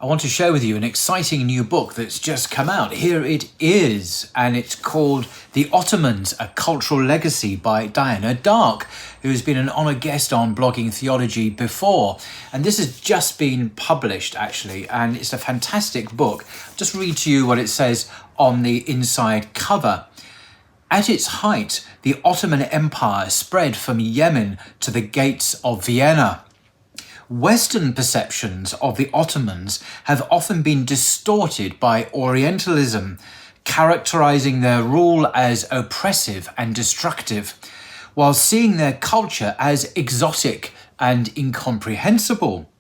I want to share with you an exciting new book that's just come out. Here it is, and it's called The Ottomans, A Cultural Legacy by Diana Dark, who has been an honoured guest on Blogging Theology before. And this has just been published, actually, and it's a fantastic book. I'll just read to you what it says on the inside cover. At its height, the Ottoman Empire spread from Yemen to the gates of Vienna. Western perceptions of the Ottomans have often been distorted by Orientalism, characterizing their rule as oppressive and destructive, while seeing their culture as exotic and incomprehensible.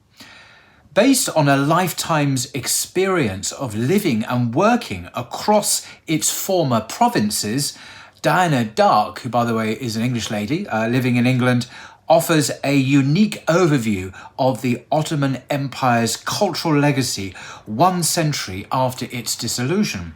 Based on a lifetime's experience of living and working across its former provinces, Diana Dark, who by the way is an English lady living in England, offers a unique overview of the Ottoman Empire's cultural legacy 1 century after its dissolution.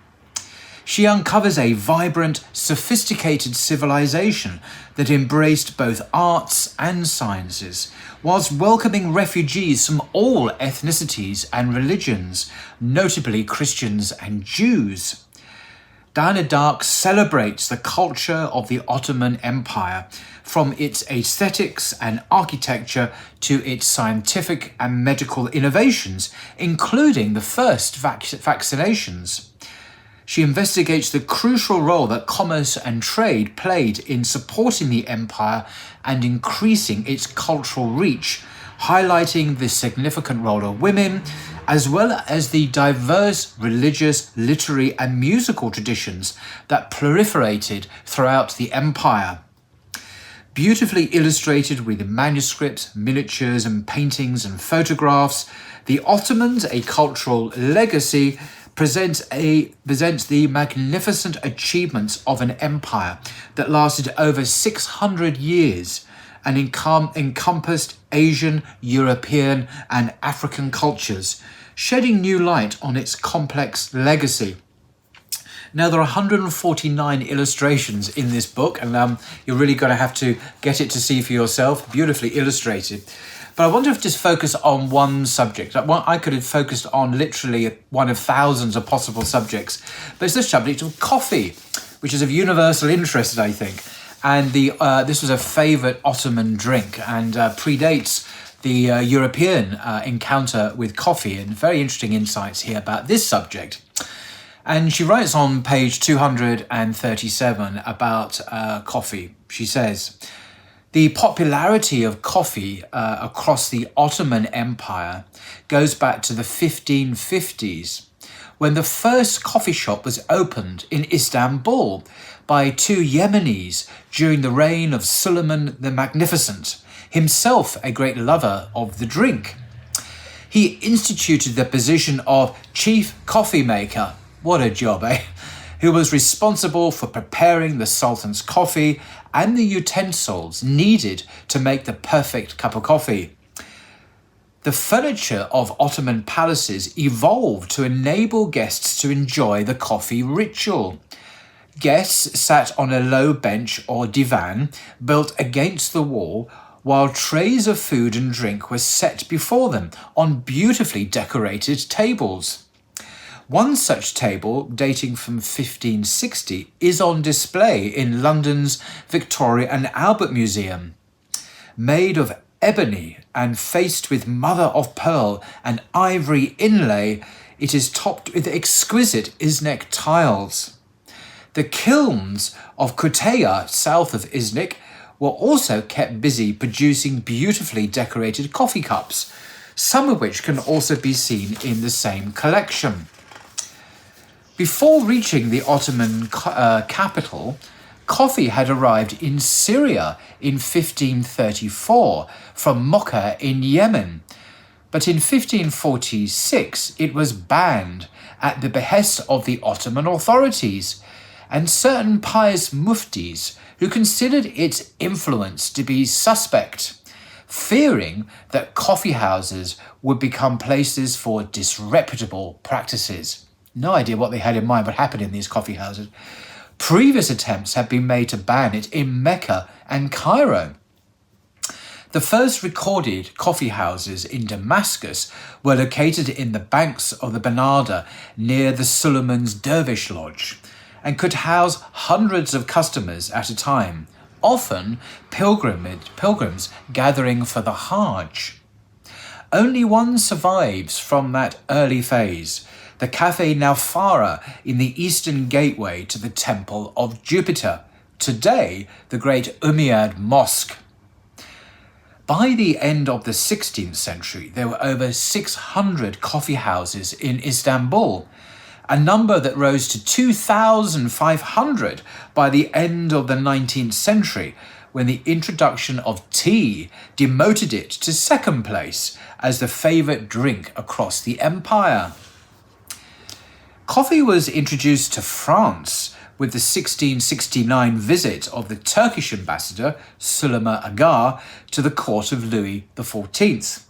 She uncovers a vibrant, sophisticated civilization that embraced both arts and sciences, whilst welcoming refugees from all ethnicities and religions, notably Christians and Jews. Diana Dark celebrates the culture of the Ottoman Empire, from its aesthetics and architecture to its scientific and medical innovations, including the first vaccinations. She investigates the crucial role that commerce and trade played in supporting the empire and increasing its cultural reach, highlighting the significant role of women, as well as the diverse religious, literary, and musical traditions that proliferated throughout the empire. Beautifully illustrated with manuscripts, miniatures, and paintings and photographs, The Ottomans, A Cultural Legacy presents the magnificent achievements of an empire that lasted over 600 years and encompassed Asian, European, and African cultures, shedding new light on its complex legacy. Now, there are 149 illustrations in this book, and you're really going to have to get it to see for yourself. Beautifully illustrated. But I want to just focus on one subject. I could have focused on literally one of thousands of possible subjects. But it's the subject of coffee, which is of universal interest, I think. And this was a favourite Ottoman drink and predates the European encounter with coffee. And very interesting insights here about this subject. And she writes on page 237 about coffee. She says, the popularity of coffee across the Ottoman Empire goes back to the 1550s, when the first coffee shop was opened in Istanbul by 2 Yemenis during the reign of Suleiman the Magnificent, himself a great lover of the drink. He instituted the position of chief coffee maker. What a job, eh? Who was responsible for preparing the Sultan's coffee and the utensils needed to make the perfect cup of coffee. The furniture of Ottoman palaces evolved to enable guests to enjoy the coffee ritual. Guests sat on a low bench or divan built against the wall, while trays of food and drink were set before them on beautifully decorated tables. One such table, dating from 1560, is on display in London's Victoria and Albert Museum. Made of ebony and faced with mother-of-pearl and ivory inlay, it is topped with exquisite Iznik tiles. The kilns of Kutaya, south of Iznik, were also kept busy producing beautifully decorated coffee cups, some of which can also be seen in the same collection. Before reaching the Ottoman capital, coffee had arrived in Syria in 1534 from Mocha in Yemen, but in 1546 it was banned at the behest of the Ottoman authorities and certain pious muftis who considered its influence to be suspect, fearing that coffee houses would become places for disreputable practices. No idea what they had in mind, what happened in these coffee houses. Previous attempts had been made to ban it in Mecca and Cairo. The first recorded coffee houses in Damascus were located in the banks of the Banada near the Suleiman's Dervish Lodge, and could house hundreds of customers at a time, often pilgrims gathering for the Hajj. Only one survives from that early phase, the Café Naufara in the eastern gateway to the Temple of Jupiter, today the Great Umayyad Mosque. By the end of the 16th century, there were over 600 coffee houses in Istanbul, a number that rose to 2,500 by the end of the 19th century, when the introduction of tea demoted it to second place as the favourite drink across the empire. Coffee was introduced to France with the 1669 visit of the Turkish ambassador, Süleyman Agar, to the court of Louis XIV.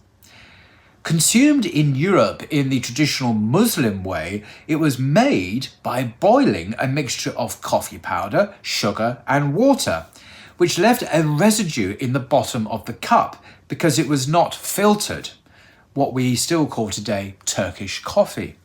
Consumed in Europe in the traditional Muslim way, it was made by boiling a mixture of coffee powder, sugar and water, which left a residue in the bottom of the cup because it was not filtered, what we still call today Turkish coffee.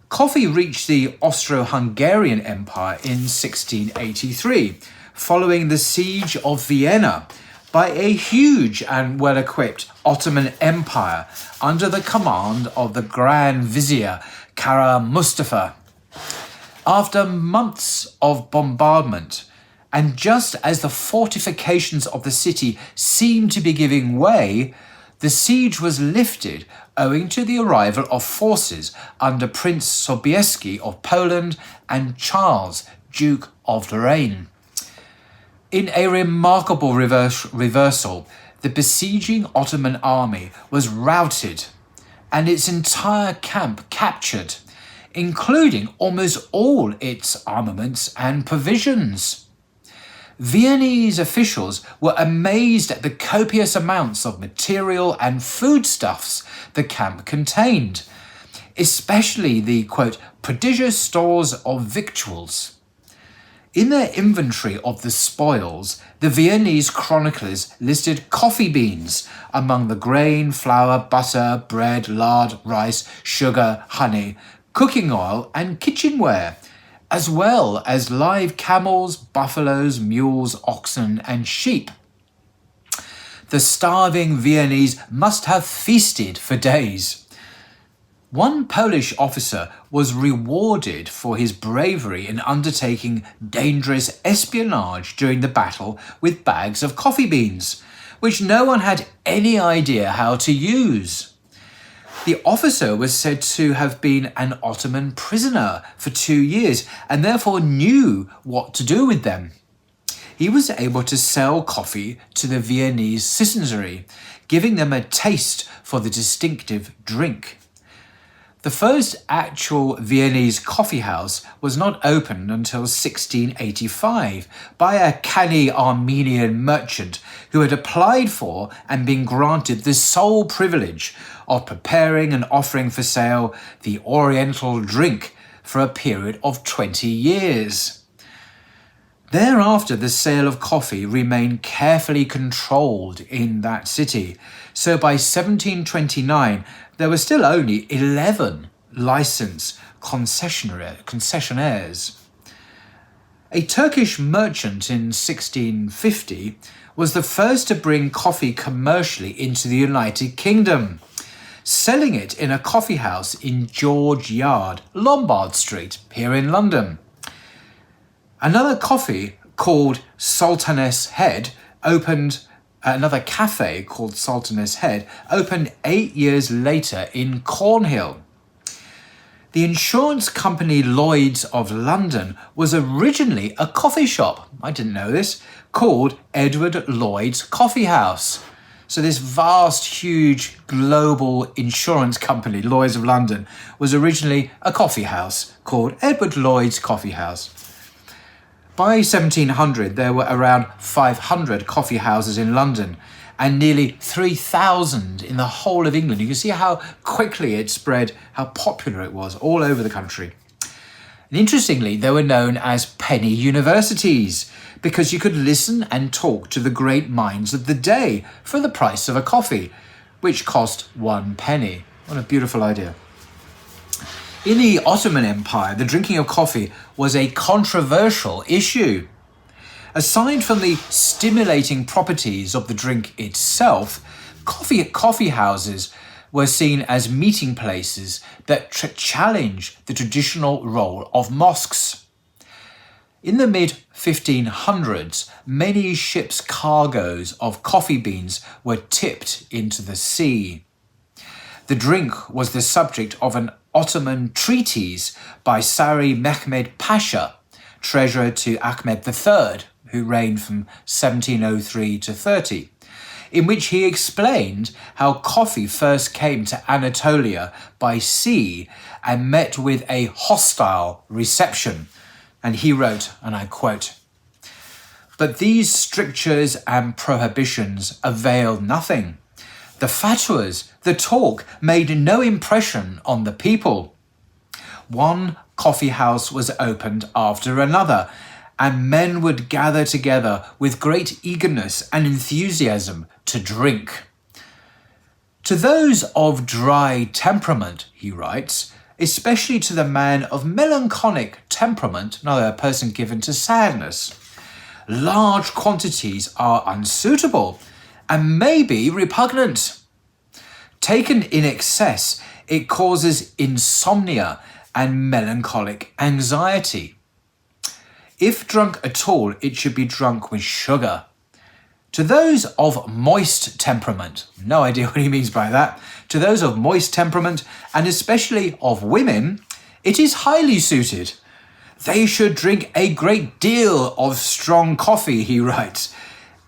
Coffee reached the Austro-Hungarian Empire in 1683, following the siege of Vienna by a huge and well-equipped Ottoman Empire under the command of the Grand Vizier Kara Mustafa. After months of bombardment, and just as the fortifications of the city seemed to be giving way, the siege was lifted owing to the arrival of forces under Prince Sobieski of Poland and Charles, Duke of Lorraine. In a remarkable reversal, the besieging Ottoman army was routed and its entire camp captured, including almost all its armaments and provisions. Viennese officials were amazed at the copious amounts of material and foodstuffs the camp contained, especially the, quote, prodigious stores of victuals. In their inventory of the spoils, the Viennese chroniclers listed coffee beans among the grain, flour, butter, bread, lard, rice, sugar, honey, cooking oil, and kitchenware, as well as live camels, buffaloes, mules, oxen, and sheep. The starving Viennese must have feasted for days. One Polish officer was rewarded for his bravery in undertaking dangerous espionage during the battle with bags of coffee beans, which no one had any idea how to use. The officer was said to have been an Ottoman prisoner for 2 years and therefore knew what to do with them. He was able to sell coffee to the Viennese citizenry, giving them a taste for the distinctive drink. The first actual Viennese coffee house was not opened until 1685 by a canny Armenian merchant who had applied for and been granted the sole privilege of preparing and offering for sale the Oriental drink for a period of 20 years. Thereafter, the sale of coffee remained carefully controlled in that city, so by 1729 there were still only 11 licensed concessionaires. A Turkish merchant in 1650 was the first to bring coffee commercially into the United Kingdom, selling it in a coffee house in George Yard, Lombard Street, here in London. Another coffee called Sultaness Head Another cafe called Sultaness Head opened 8 years later in Cornhill. The insurance company Lloyd's of London was originally a coffee shop, I didn't know this, called Edward Lloyd's Coffee House. So this vast, huge, global insurance company, Lloyd's of London, was originally a coffee house called Edward Lloyd's Coffee House. By 1700, there were around 500 coffee houses in London and nearly 3,000 in the whole of England. You can see how quickly it spread, how popular it was all over the country. And interestingly, they were known as penny universities because you could listen and talk to the great minds of the day for the price of a coffee, which cost 1 penny. What a beautiful idea. In the Ottoman Empire, the drinking of coffee was a controversial issue. Aside from the stimulating properties of the drink itself, coffee houses were seen as meeting places that challenge the traditional role of mosques. In the mid-1500s, many ships' cargoes of coffee beans were tipped into the sea. The drink was the subject of an Ottoman treatise by Sari Mehmed Pasha, treasurer to Ahmed III, who reigned from 1703 to 30, in which he explained how coffee first came to Anatolia by sea and met with a hostile reception. And he wrote, and I quote, "But these strictures and prohibitions availed nothing. The fatwas, the talk, made no impression on the people. One coffee house was opened after another, and men would gather together with great eagerness and enthusiasm to drink. To those of dry temperament," he writes, "especially to the man of melancholic temperament, another person given to sadness, large quantities are unsuitable and may be repugnant. Taken in excess, it causes insomnia and melancholic anxiety. If drunk at all, it should be drunk with sugar. To those of moist temperament," no idea what he means by that, "to those of moist temperament, and especially of women, it is highly suited. They should drink a great deal of strong coffee," he writes.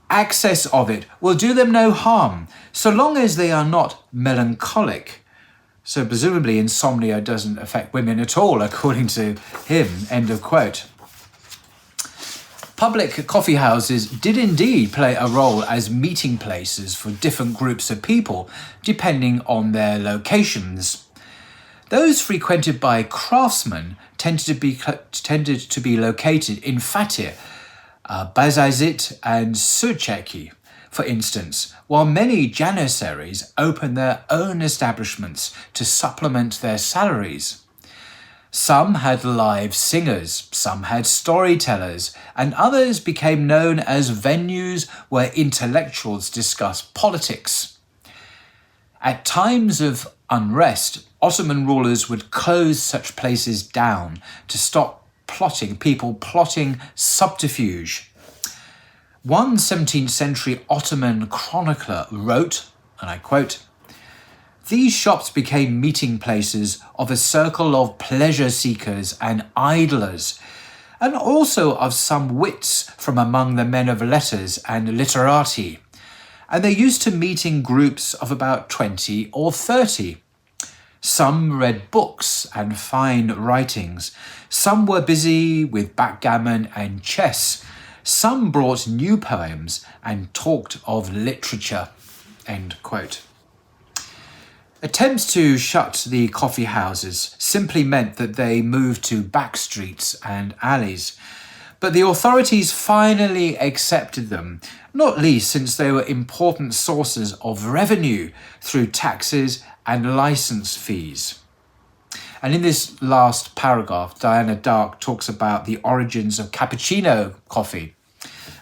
"Access of it will do them no harm, so long as they are not melancholic." So presumably insomnia doesn't affect women at all, according to him, end of quote. Public coffee houses did indeed play a role as meeting places for different groups of people, depending on their locations. Those frequented by craftsmen tended to be located in Fatih, Bazazit and Sucheki, for instance, while many janissaries opened their own establishments to supplement their salaries. Some had live singers, some had storytellers, and others became known as venues where intellectuals discussed politics. At times of unrest, Ottoman rulers would close such places down to stop people plotting subterfuge. One 17th century Ottoman chronicler wrote, and I quote, "These shops became meeting places of a circle of pleasure seekers and idlers, and also of some wits from among the men of letters and literati, and they used to meet in groups of about 20 or 30. Some read books and fine writings. Some were busy with backgammon and chess. Some brought new poems and talked of literature." End quote. Attempts to shut the coffee houses simply meant that they moved to back streets and alleys. But the authorities finally accepted them, not least since they were important sources of revenue through taxes and license fees. And in this last paragraph, Diana Dark talks about the origins of cappuccino coffee,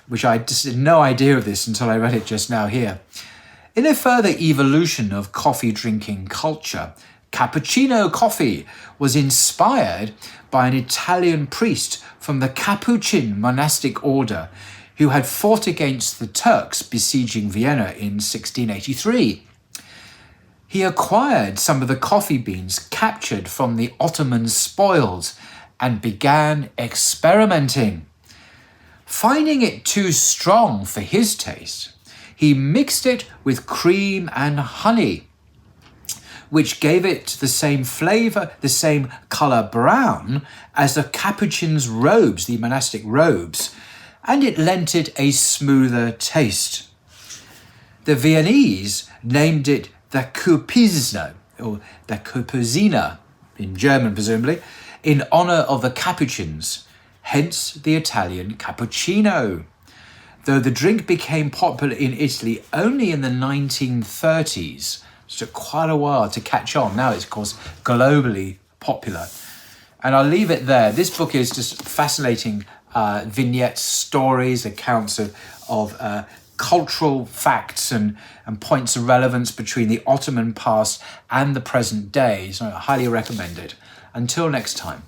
which I just had no idea of this until I read it just now here. In a further evolution of coffee drinking culture, cappuccino coffee was inspired by an Italian priest from the Capuchin monastic order who had fought against the Turks besieging Vienna in 1683. He acquired some of the coffee beans captured from the Ottoman spoils and began experimenting. Finding it too strong for his taste, he mixed it with cream and honey, which gave it the same flavour, the same colour brown as the Capuchin's robes, the monastic robes, and it lent it a smoother taste. The Viennese named it the Kupizna, or the Kupuzina, in German presumably, in honor of the Capuchins, hence the Italian cappuccino. Though the drink became popular in Italy only in the 1930s, it took quite a while to catch on. Now it's, of course, globally popular. And I'll leave it there. This book is just fascinating vignettes, stories, accounts of cultural facts and points of relevance between the Ottoman past and the present day. So I highly recommend it. Until next time.